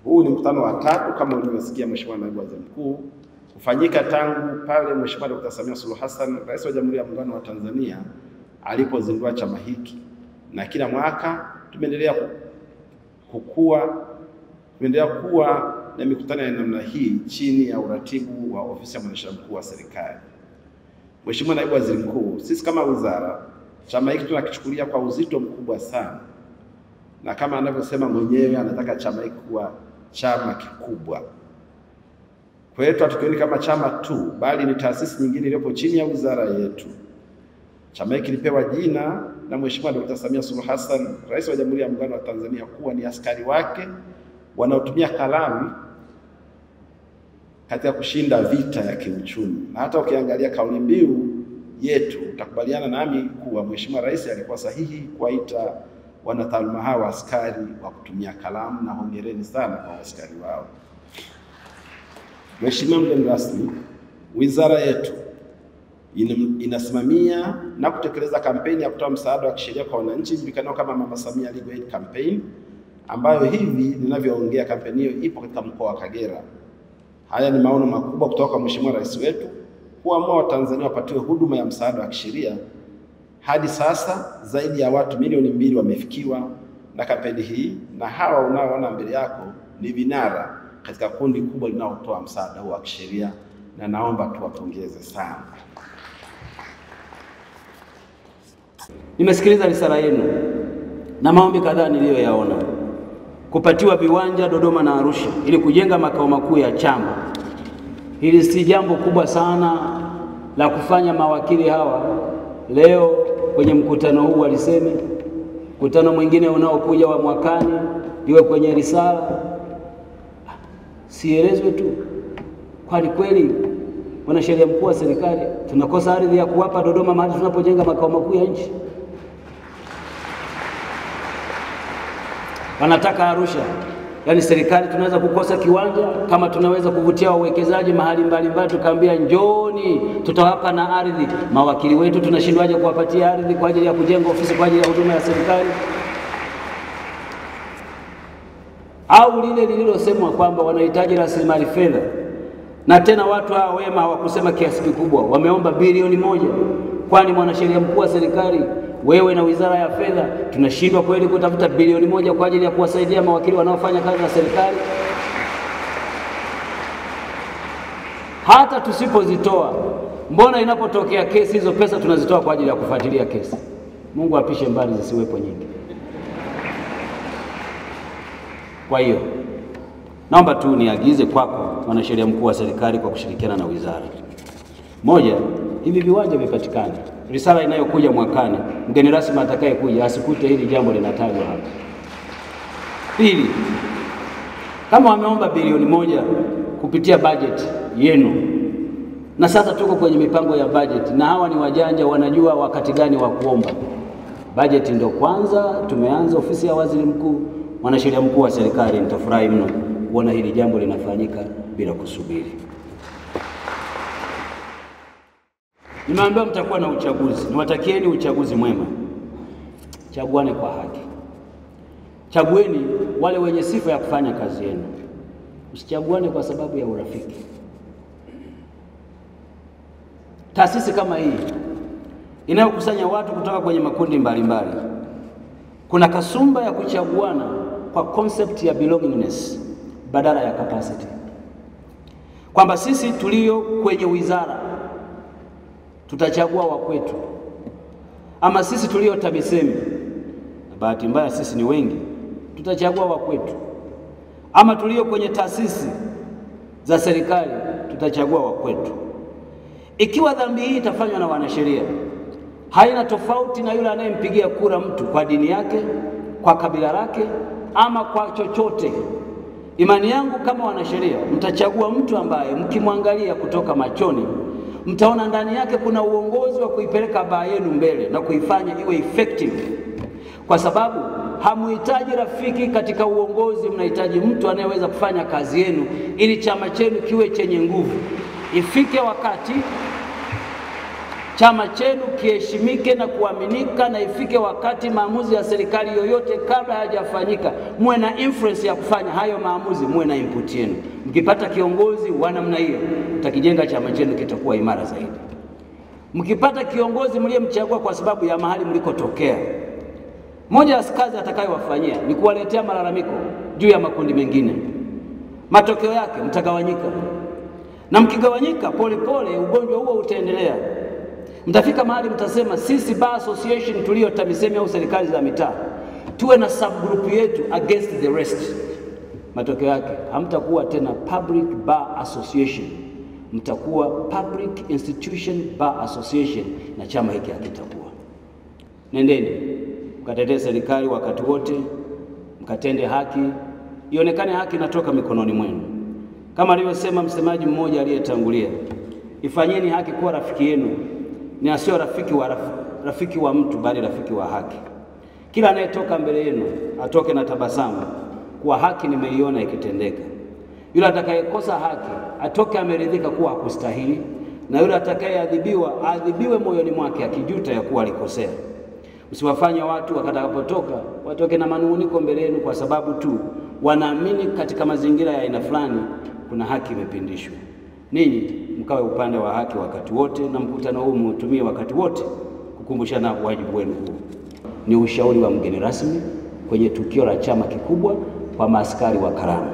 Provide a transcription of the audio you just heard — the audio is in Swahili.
Huu ni mkutano wa 3 kama ulivyosikia Mheshimiwa Naibu Waziri Mkuu, kufanyika tangu pale Mheshimiwa Dr. Samia Suluhu Hassan, Rais wa Jamhuri ya Muungano wa Tanzania, alipozindua chama hiki, na kila mwaka tumeendelea kuwa na mikutano ya namna hii chini ya uratibu wa Ofisi ya Mwanasheria Mkuu wa Serikali. Mheshimiwa Naibu Waziri Mkuu, sisi kama wizara, chama hiki tunakichukulia kwa uzito mkubwa sana, na kama anavyosema mwenyewe anataka chama hiki kuwa chama kikubwa. Kwetu hatukioni kama chama tu, bali ni taasisi nyingine iliyopo chini ya wizara yetu. Chama hiki kilipewa jina na Mheshimiwa Dr. Samia Suluhu Hassan, Rais wa Jamhuri ya Muungano wa Tanzania, kuwa ni askari wake wanaotumia kalamu katika kushinda vita ya kiuchumi. Na hata ukiangalia kauli mbiu yetu, utakubaliana nami kuwa Mheshimiwa Rais alikuwa sahihi kuwaita wanataaluma hawa askari wa kutumia kalamu, na hongereni sana kwa askari wao. Mheshimiwa mgeni rasmi, wizara yetu inasimamia na kutekeleza kampeni ya kutoa msaada wa kisheria kwa wananchi ijulikanayo kama Mama Samia Legal Aid Campaign, ambayo hivi ninavyoongea kampeni hiyo ipo katika mkoa wa Kagera. Haya ni maono makubwa kutoka kwa Mheshimiwa Rais wetu kuamua Watanzania wapatiwe huduma ya msaada wa kisheria. Hadi sasa zaidi ya watu milioni 2 wamefikiwa na kampeni hii, na hawa unaoona mbele yako ni vinara katika kundi kubwa linalotoa msaada wa kisheria, na naomba tuwapongeze sana. Nimesikiliza risala yenu na maombi kadhaa niliyoyaona. Kupatiwa viwanja Dodoma na Arusha ili kujenga makao makuu ya chama. Hili si jambo kubwa sana la kufanya mawakili hawa leo kwenye mkutano huu waliseme, mkutano mwingine unaokuja wa mwakani iwe kwenye risala. Sielezwe tu. Kweli Mwanasheria Mkuu wa Serikali, tunakosa ardhi ya kuwapa Dodoma mahali tunapojenga makao makuu ya nchi? Wanataka Arusha. Yaani serikali tunaweza kukosa kiwanja kama tunaweza kuvutia wawekezaji mahali mbalimbali, tukaambia njoni tutawapa na ardhi. Mawakili wetu tunashindwaje kuwapatia ardhi kwa ajili ya kujenga ofisi kwa ajili ya huduma ya serikali? Au lile lililosemwa kwamba wanahitaji rasilimali fedha, na tena watu hao wema hawakusema kiasi kikubwa, wameomba bilioni 1. Kwani Mwanasheria Mkuu wa Serikali, wewe na Wizara ya Fedha, tunashindwa kweli kutafuta bilioni 1 kwa ajili ya kuwasaidia mawakili wanaofanya kazi na serikali? Hata tusipozitoa, mbona inapotokea kesi hizo pesa tunazitoa kwa ajili ya kufuatilia kesi? Mungu apishe mbali zisiwepo nyingi. Kwa hiyo naomba tu niagize kwako Mwanasheria Mkuu wa Serikali kwa kushirikiana na wizara. Moja, hivi viwanja vipatikane. Risala inayokuja mwakani, mgeni rasmi atakayekuja asikute hili jambo linatajwa hapa. Pili, kama wameomba bilioni 1 kupitia budget yenu, na sasa tuko kwenye mipango ya budget, na hawa ni wajanja, wanajua wakati gani wa kuomba. Budget ndio kwanza tumeanza. Ofisi ya Waziri Mkuu, Mwanasheria Mkuu wa Serikali, nitafurahi mno kuona hili jambo linafanyika bila kusubiri. Nimeambiwa mtakuwa na uchaguzi. Niwatakieni uchaguzi mwema. Chaguane kwa haki. Chagueni wale wenye sifa ya kufanya kazi yenu. Msichaguane kwa sababu ya urafiki. Taasisi kama hii inayokusanya watu kutoka kwenye makundi mbalimbali, kuna kasumba ya kuchaguana kwa concept ya belongingness badala ya capacity. Kwamba sisi tulio kwenye wizara tutachagua wa kwetu, ama sisi tulio TAMISEMI, bahati mbaya sisi ni wengi, tutachagua wa kwetu, ama tulio kwenye taasisi za serikali tutachagua wa kwetu. Ikiwa dhambi hii itafanywa na wanasheria, haina tofauti na yule anayempigia kura mtu kwa dini yake, kwa kabila lake, ama kwa chochote. Imani yangu kama wanasheria, mtachagua mtu ambaye mkimwangalia kutoka machoni mtaona ndani yake kuna uongozi wa kuipeleka baa yenu mbele na kuifanya iwe effective. Kwa sababu hamuhitaji rafiki katika uongozi, mnahitaji mtu anayeweza kufanya kazi yenu ili chama chenu kiwe chenye nguvu. Ifike wakati chama chenu kiheshimike na kuaminika, na ifike wakati maamuzi ya serikali yoyote kabla hayajafanyika muwe na influence ya kufanya hayo maamuzi, muwe na input yenu. Mkipata kiongozi wa namna hiyo, mtakijenga chama chenu, kitakuwa imara zaidi. Mkipata kiongozi mliyemchagua kwa sababu ya mahali mlikotokea, moja ya kazi atakayowafanyia ni kuwaletea malalamiko juu ya makundi mengine. Matokeo yake mtagawanyika, na mkigawanyika, polepole ugonjwa huo utaendelea. Mtafika mahali mtasema, sisi bar association tulio TAMISEMI au serikali za mitaa tuwe na subgroup yetu against the rest. Matokeo yake hamtakuwa tena public bar association, mtakuwa public institution bar association, na chama hiki hakitakuwa. Nendeni mkatetee serikali wakati wote, mkatende haki, ionekane haki inatoka mikononi mwenu. Kama alivyosema msemaji mmoja aliyetangulia, ifanyeni haki kuwa rafiki yenu, ni asio rafiki wa mtu, bali rafiki wa haki. Kila anayetoka mbele yenu atoke na tabasamu kuwa haki nimeiona ikitendeka. Yule atakayekosa haki atoke ameridhika kuwa hakustahili, na yule atakayeadhibiwa adhibiwe moyoni mwake akijuta ya kuwa alikosea. Msiwafanye watu wakatakapotoka watoke na manunguniko mbele yenu kwa sababu tu wanaamini katika mazingira ya aina fulani kuna haki imepindishwa. Ninyi mkawe upande wa haki wakati wote, na mkutano huu muutumie wakati wote kukumbushana wajibu wenu huu. Ni ushauri wa mgeni rasmi kwenye tukio la chama kikubwa kwa maaskari wa Karama.